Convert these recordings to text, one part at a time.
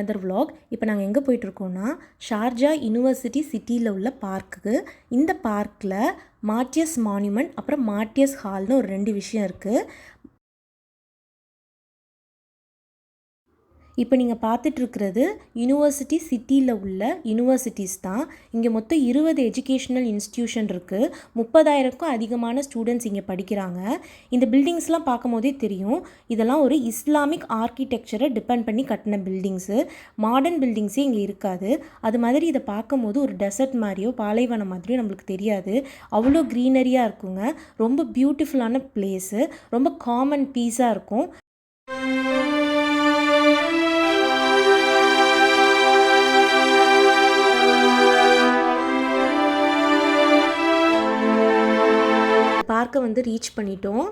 another vlog. இப்போ நாங்கள் எங்கே போயிட்டுருக்கோன்னா ஷார்ஜா யூனிவர்சிட்டி சிட்டியில் உள்ள பார்க்குக்கு. இந்த பார்க்கில் மார்ட்டியஸ் மான்யூமெண்ட் அப்புறம் மார்ட்டியஸ் ஹால்னு ஒரு 2 விஷயம் இருக்குது. இப்போ நீங்கள் பார்த்துட்ருக்கிறது யூனிவர்சிட்டி சிட்டியில் உள்ள யூனிவர்சிட்டிஸ் தான். இங்கே மொத்தம் 20 எஜுகேஷ்னல் இன்ஸ்டியூஷன் இருக்குது. 30,000க்கும் அதிகமான ஸ்டூடெண்ட்ஸ் இங்கே படிக்கிறாங்க. இந்த பில்டிங்ஸ்லாம் பார்க்கும் போதே தெரியும், இதெல்லாம் ஒரு இஸ்லாமிக் ஆர்கிடெக்சரை டிபெண்ட் பண்ணி கட்டின பில்டிங்ஸு. மாடர்ன் பில்டிங்ஸே இங்கே இருக்காது. அது மாதிரி இதை பார்க்கும் போது ஒரு டெசர்ட் மாதிரியோ பாலைவனம் மாதிரியோ நம்மளுக்கு தெரியாது. அவ்வளோ க்ரீனரியாக இருக்குங்க. ரொம்ப பியூட்டிஃபுல்லான பிளேஸு, ரொம்ப காமன் பீஸாக இருக்கும். பார்க்க வந்து ரீச் பண்ணிட்டோம்.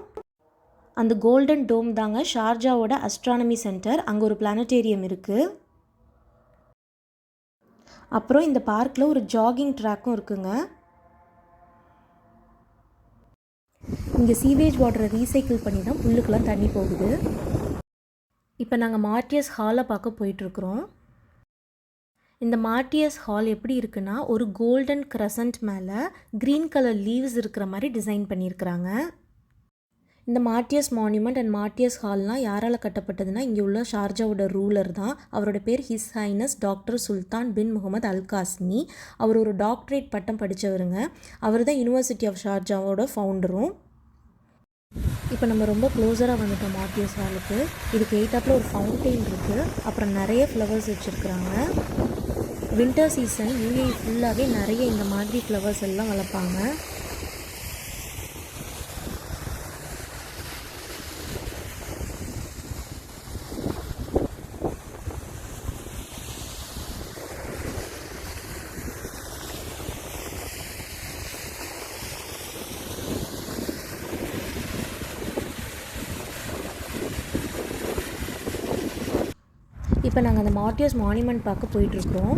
அந்த கோல்டன் டோம் தாங்க ஷார்ஜாவோட அஸ்ட்ரானமி சென்டர். அங்கே ஒரு பிளானட்டேரியம் இருக்குது. அப்புறம் இந்த பார்க்கில் ஒரு ஜாகிங் ட்ராக்கும் இருக்குங்க. இங்கே சீவேஜ் வாட்டரை ரீசைக்கிள் பண்ணி தான் புல்லுக்கெல்லாம் தண்ணி போகுது. இப்போ நாங்கள் மார்ட்டியஸ் ஹாலை பார்க்க போயிட்டுருக்குறோம். இந்த மார்ட்டியஸ் ஹால் எப்படி இருக்குன்னா, ஒரு கோல்டன் கிரசன்ட் மேலே க்ரீன் கலர் லீவ்ஸ் இருக்கிற மாதிரி டிசைன் பண்ணியிருக்கிறாங்க. இந்த மார்ட்டியஸ் மான்யூமெண்ட் அண்ட் மார்ட்டியஸ் ஹால்லாம் யாரால் கட்டப்பட்டதுன்னா, இங்கே உள்ள ஷார்ஜாவோட ரூலர் தான். அவரோட பேர் ஹிஸ் ஹைனஸ் டாக்டர் சுல்தான் பின் முகமது அல் காஸ்மி. அவர் ஒரு டாக்டரேட் பட்டம் படித்தவருங்க. அவர் தான் யூனிவர்சிட்டி ஆஃப் ஷார்ஜாவோட ஃபவுண்டரும். இப்போ நம்ம ரொம்ப க்ளோஸராக வந்துட்டோம் மார்ட்டியஸ் ஹாலுக்கு. இதுக்கு எய்த்தாப்பில் ஒரு ஃபவுண்டெயின் இருக்குது. அப்புறம் நிறைய ஃப்ளவர்ஸ் வச்சுருக்குறாங்க. வின்டர் சீசன் யூஏஇ ஃபுல்லாகவே நிறைய இந்த மாதிரி ஃப்ளவர்ஸ் எல்லாம் வளர்ப்பாங்க. இப்போ நாங்கள் அந்த மார்ட்டியஸ் மான்யூமெண்ட் பார்க்க போயிட்டுருக்கோம்.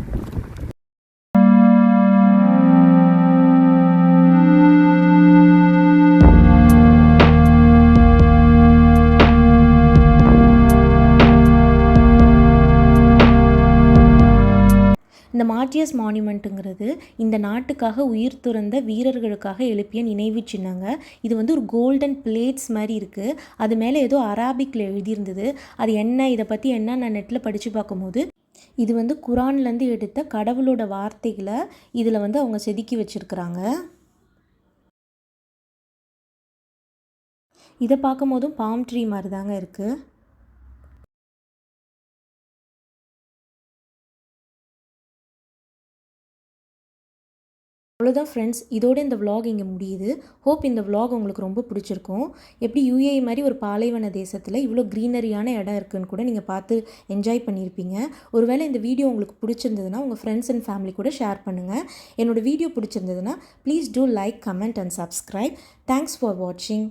இந்த மார்ட்டியஸ் மான்யூமெண்ட்டுங்கிறது இந்த நாட்டுக்காக உயிர் துறந்த வீரர்களுக்காக எழுப்பிய நினைவு சின்னங்க. இது வந்து ஒரு கோல்டன் பிளேட்ஸ் மாதிரி இருக்குது. அது மேலே ஏதோ அராபிக்கில் எழுதியிருந்தது. அது என்ன, இதை பற்றி என்ன நான் நெட்டில் படித்து பார்க்கும்போது, இது வந்து குரான்லேருந்து எடுத்த கடவுளோட வார்த்தைகளை இதில் வந்து அவங்க செதுக்கி வச்சுருக்குறாங்க. இதை பார்க்கும் போதும் பாம் ட்ரீ மாதிரி தாங்க இருக்குது. அவ்வளோதான் ஃப்ரெண்ட்ஸ், இதோட இந்த vlog இங்கே முடியுது. ஹோப் இந்த vlog உங்களுக்கு ரொம்ப பிடிச்சிருக்கும். எப்படி யூஏஇ மாதிரி ஒரு பாலைவன தேசத்தில் இவ்வளோ க்ரீனரியான இடம் இருக்குதுன்னு கூட நீங்கள் பார்த்து என்ஜாய் பண்ணியிருப்பீங்க. ஒருவேளை இந்த வீடியோ உங்களுக்கு பிடிச்சிருந்ததுன்னா உங்கள் ஃப்ரெண்ட்ஸ் அண்ட் ஃபேமிலி கூட ஷேர் பண்ணுங்கள். என்னோடய வீடியோ பிடிச்சிருந்ததுன்னா please do like, comment and subscribe. Thanks for வாட்சிங்.